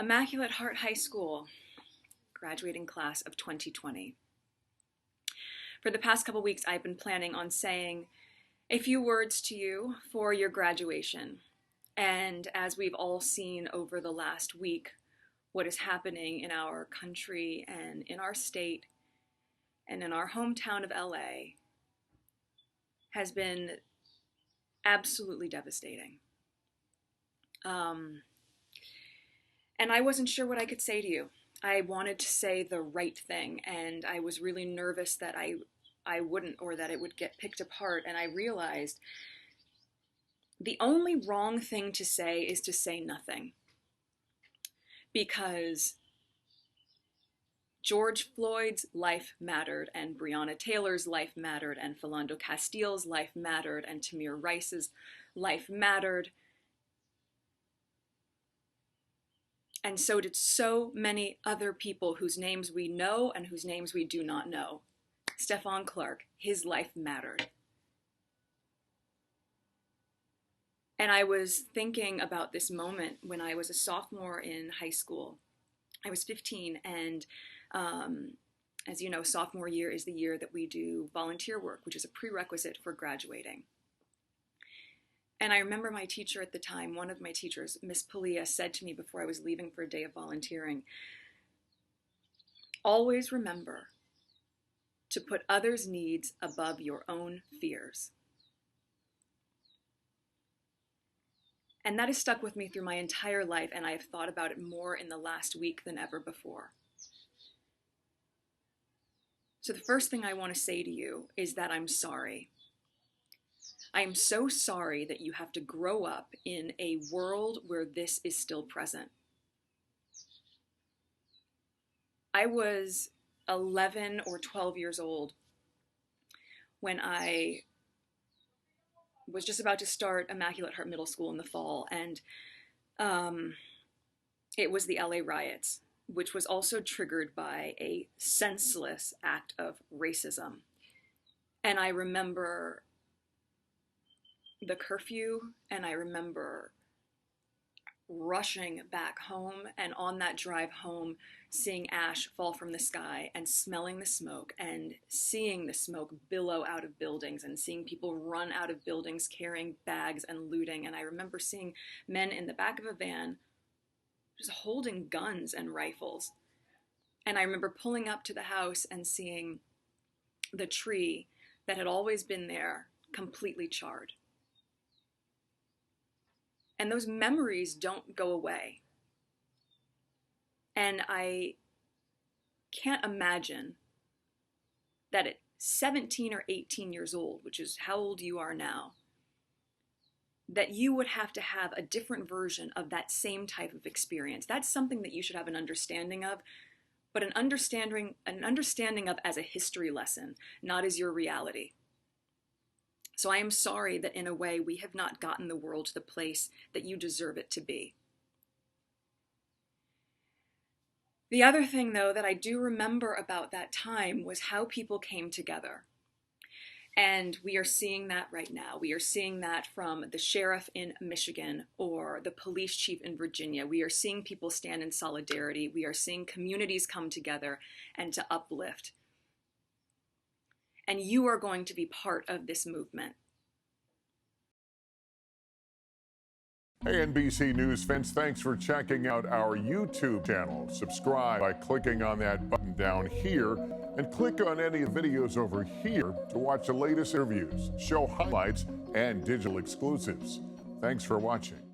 Immaculate Heart High School, graduating class of 2020. For the past couple weeks, I've been planning on saying a few words to you for your graduation. And as we've all seen over the last week, what is happening in our country and in our state and in our hometown of LA has been absolutely devastating. And I wasn't sure what I could say to you. I wanted to say the right thing, and I was really nervous that I wouldn't, or that it would get picked apart. And I realized the only wrong thing to say is to say nothing. Because George Floyd's life mattered, and Breonna Taylor's life mattered, and Philando Castile's life mattered, and Tamir Rice's life mattered. And so did so many other people whose names we know and whose names we do not know. Stephon Clark, his life mattered. And I was thinking about this moment when I was a sophomore in high school. I was 15, and as you know, sophomore year is the year that we do volunteer work, which is a prerequisite for graduating. And I remember my teacher at the time, one of my teachers, Miss Palia, said to me before I was leaving for a day of volunteering, always remember to put others' needs above your own fears. And that has stuck with me through my entire life, and I have thought about it more in the last week than ever before. So the first thing I want to say to you is that I'm sorry. I am so sorry that you have to grow up in a world where this is still present. I was 11 or 12 years old when I was just about to start Immaculate Heart Middle School in the fall, and it was the LA riots, which was also triggered by a senseless act of racism. And I remember the curfew, and I remember rushing back home, and on that drive home, seeing ash fall from the sky and smelling the smoke and seeing the smoke billow out of buildings and seeing people run out of buildings carrying bags and looting. And I remember seeing men in the back of a van just holding guns and rifles. And I remember pulling up to the house and seeing the tree that had always been there completely charred. And those memories don't go away. And I can't imagine that at 17 or 18 years old, which is how old you are now, that you would have to have a different version of that same type of experience. That's something that you should have an understanding of, but an understanding of as a history lesson, not as your reality. So I am sorry that in a way we have not gotten the world to the place that you deserve it to be. The other thing, though, that I do remember about that time was how people came together. And we are seeing that right now. We are seeing that from the sheriff in Michigan or the police chief in Virginia. We are seeing people stand in solidarity. We are seeing communities come together and to uplift. And you are going to be part of this movement. Hey, NBC News fans, thanks for checking out our YouTube channel. Subscribe by clicking on that button down here, and click on any of the videos over here to watch the latest interviews, show highlights, and digital exclusives. Thanks for watching.